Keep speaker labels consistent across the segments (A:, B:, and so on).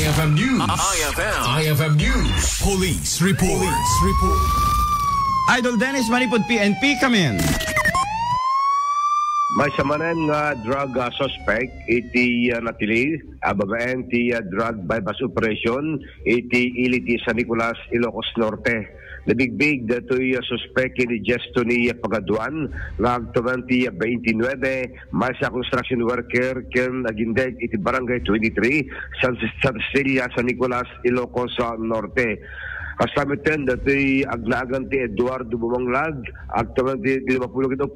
A: IFM News. IFM News. Police report.
B: Idol Dennis Manipod PNP, come in.
C: May samanan nga drug suspect iti natili babaen ti drug bypass operation iti iliti San Nicolas, Ilocos Norte. Nabigbig dato'y suspect ni gesto ni Pagaduan nga agtuman ti 29 may sa construction worker ken nagindeg iti barangay 23 San Cecilia, San Nicolas, Ilocos Norte. Kasamitan dato'y aglagan ti Eduardo Bumanglag, agtaman ti 54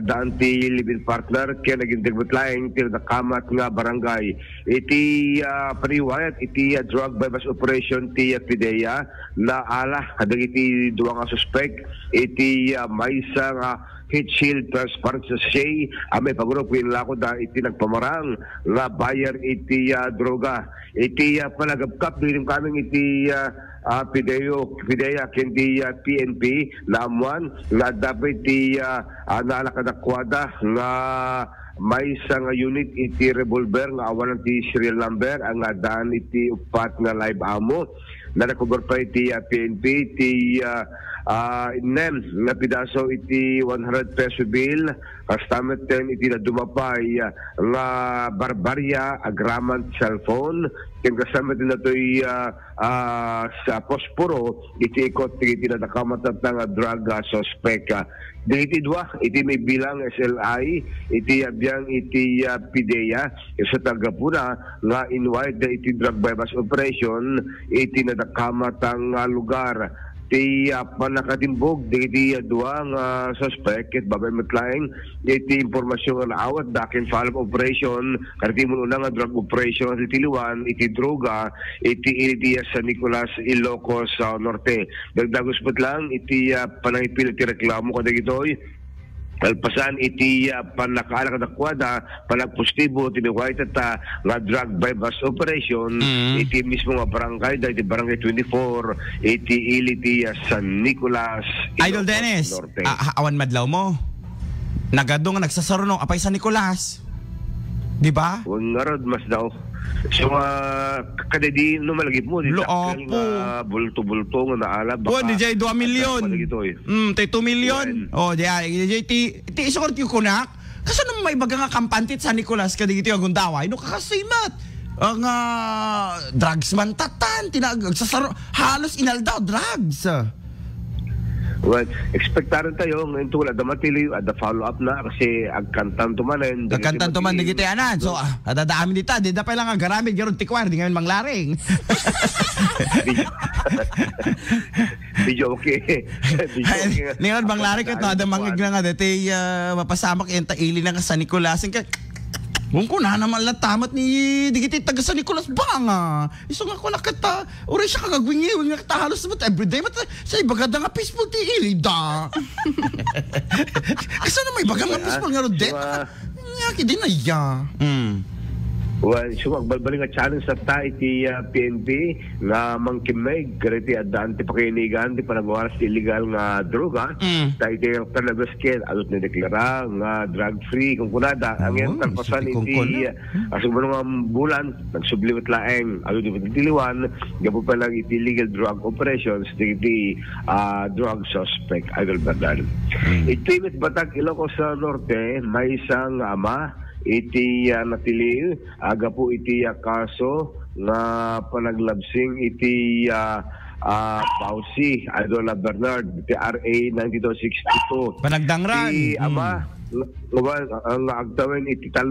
C: daan ti living partner kaya naging degbutlaing ti nakamat nga barangay. Iti paniwayat, iti drug bypass operation ti PIDEA na ala kadag iti duwa nga suspect, iti maysa nga heat shield transparent sa shay, may pagrup ko da iti nagpamarang nga buyer iti droga. Iti palagabkap din kaming iti PIDEA kendi PNP lamuan nga dapat ti nalakadakwada nga may isang unit iti revolver nga awalan ti serial number ang daan iti upat nga live ammo na nakubar pa iti PNP ti inem nga pidaso iti 100 peso bill kastamet ten iti na dumapay nga barbarya agraman cellphone ken kastamet din nato'y sa posporo iti ikot iti na nakamatat nga drug suspect. Iti dua, iti may bilang SLI, iti abiyang iti PIDEA, sa tagapuna nga invite iti drug bypass operation, iti nadakamatang lugar. Iti panakatimbog, iti dua nga suspect, iti babay matlaing, iti informasyon nga awat, dakin follow-up operation, kariti mo nga drug operation, iti liwan, iti droga, iti San Nicolas, Ilocos Norte. Dagdagos pat lang, iti panangipil iti reklamo kada gitoy, alpasan iti panakaala kadakwada panagpostibo tiniwait at nga drug bypass operation iti mismo nga barangay iti barangay 24 iti iliti San Nicolas,
B: Idol Dennis, awan madlaw mo nagado nga nagsasarunong apay San Nicolas, di ba?
C: Huwag nga rod mas daw. So, kada di numalagip mo, di takil nga bulto-bulto nga naala.
B: O, DJ 2 milyon. Tay 2 milyon. O, DJ ti isukort yung kunak. Kasi naman may baga nga kampantit sa Nicolas kada ito yung gundaway. No, kakasimat. Ang drugs man tatan. Halos inaldaw drugs.
C: Well, expectaran tayo ngayon wala damatili ada follow up na kasi agkantan tumanen
B: digiti anan so adadaami dita di dapat lang ang garamid garon tikwar di ngayon manglaring
C: Video okay.
B: Ningon manglaring kat ada mangig nga dati mapasamak enta ili na sa Nicolas ka kung na naman latamat ni digiti taga San Nicolas ba nga iso nga ko nakata uri siya kagagwingi nga kita halos naman everyday mata sa ibagada nga peaceful ti ilida kasi na may baga nga peaceful nga rodet nga kidi na ya
C: well, so magbalbaling nga challenge sa ta iti PNP nga mangkimeg kariti adaan ti pakinigan ti panagawas ti illegal nga droga ta iti talabasket alot na deklara nga drug free kung kunada ang yan talpasan iti asubano nga bulan nagsubliwat laeng alot di tiliwan gapo pa lang iti illegal drug operations iti drug suspect Idol Bernal. Iti mit Batak Ilocos Norte may isang ama iti natili aga po iti kaso nga panaglabsing iti Pausi Idol Bernard iti RA 9262
B: panagdangran
C: iti ama ang agtawin iti 30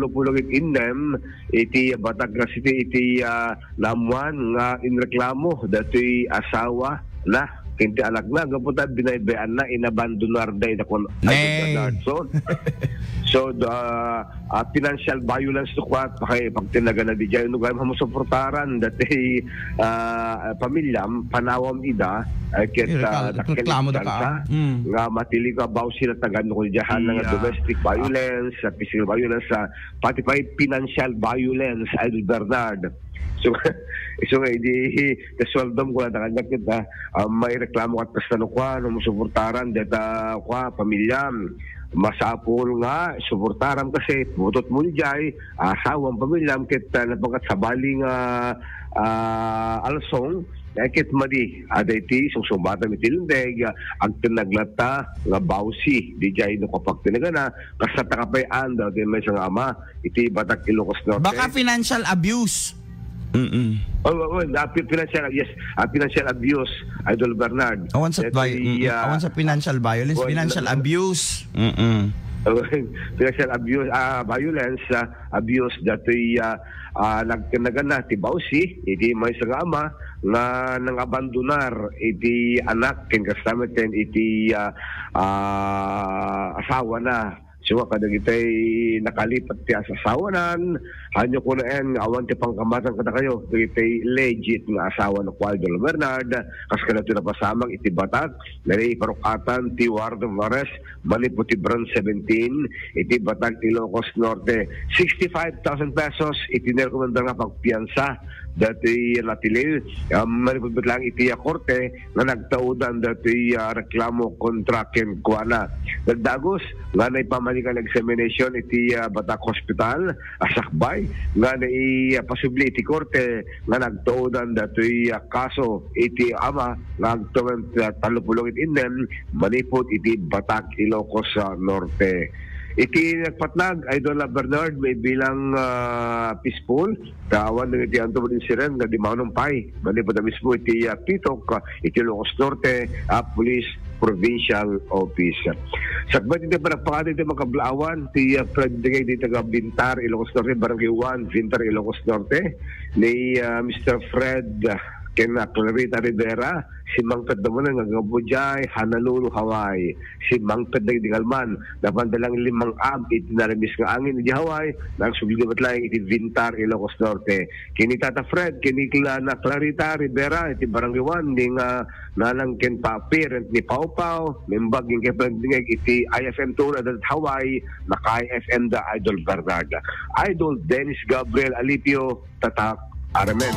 C: inem iti Batak City iti Lamuan nga inreklamo dato'y asawa na kinti anak na gaputa binaybayan na inabandonar day na kon so financial violence to kwat pakay pagtinaga na di jay no gay mamusuportaran dati pamilya panawam ida ket
B: reklamo da ka
C: nga matili ka baw sila tagan ko diyan nga domestic violence physical violence pati pa financial violence Idol Bernard. So hindi kaswaldom ko na kanya kita may reklamo at kastano kwa no musuportaran deta kwa pamilya masapol nga suportaram kasi butot mo ni Jai asawang pamilyam kit napakat sa baling alsong kit madi aday ti sumbata mi tilindeg agten naglata nga bawsi di Jai no kapag tinagana kasata kapay anda din may sang ama iti Batak Ilocos Norte.
B: Baka financial abuse.
C: Financial abuse, Idol Bernard.
B: Awan sa financial violence, financial abuse.
C: Financial abuse, violence, abuse datoy nagkanagana ti bawsi iti may ama nga nang abandonar iti anak ken kastameten iti asawa na. So kada kitay nakalipat ti asawanan, hanyo ko na awan ti pangkamatan kada kayo, kitay legit nga asawa na Idol Bernard, kas kada ito napasamang iti Batak, nari parukatan ti warrant of arrest, malipo ti Brand 17, iti Batak Ilocos Norte, 65,000 pesos, iti nirekomenda nga pagpiyansa, dati natilil, malipot lang iti korte, nga nagtaudan dati reklamo kontra ken kuana. Nagdagos, nga na ipamalikan examination iti Batak Hospital, asakbay, nga na ipasubli iti korte, nga nagtaudan dati kaso iti ama, nga nagtaudan talupulong iti inen, malipot iti Batak Ilocos Norte. Iti nagpatnag, Idol Bernard, may bilang peaceful, tawan ng iti Anto Siren, nga di manumpay. Mali pa na mismo iti Titok, iti Ilocos Norte, Police Provincial Office. Sakbat iti panagpakati iti makablawan, iti pagdigay iti taga Bintar, Ilocos Norte, Barangay 1, Bintar, Ilocos Norte, ni Mr. Fred kena Clarita Rivera, si Mangped naman ng Gabujay, Honolulu, Hawaii. Si Mangped na Digalman, napandalang 5 ab, itinaramis nga angin di Hawaii, nagsublibat lang iti Bintar, Ilocos Norte. Kini Tata Fred, kini Clarita Rivera, iti Barangay 1, di nga nalang ken pa-parent ni Pau Pau, membag yung kipagdingag iti IFM Tuna at Hawaii, naka-IFM da Idol Bernard. Idol Dennis Gabriel Alipio, Tatak Aramen.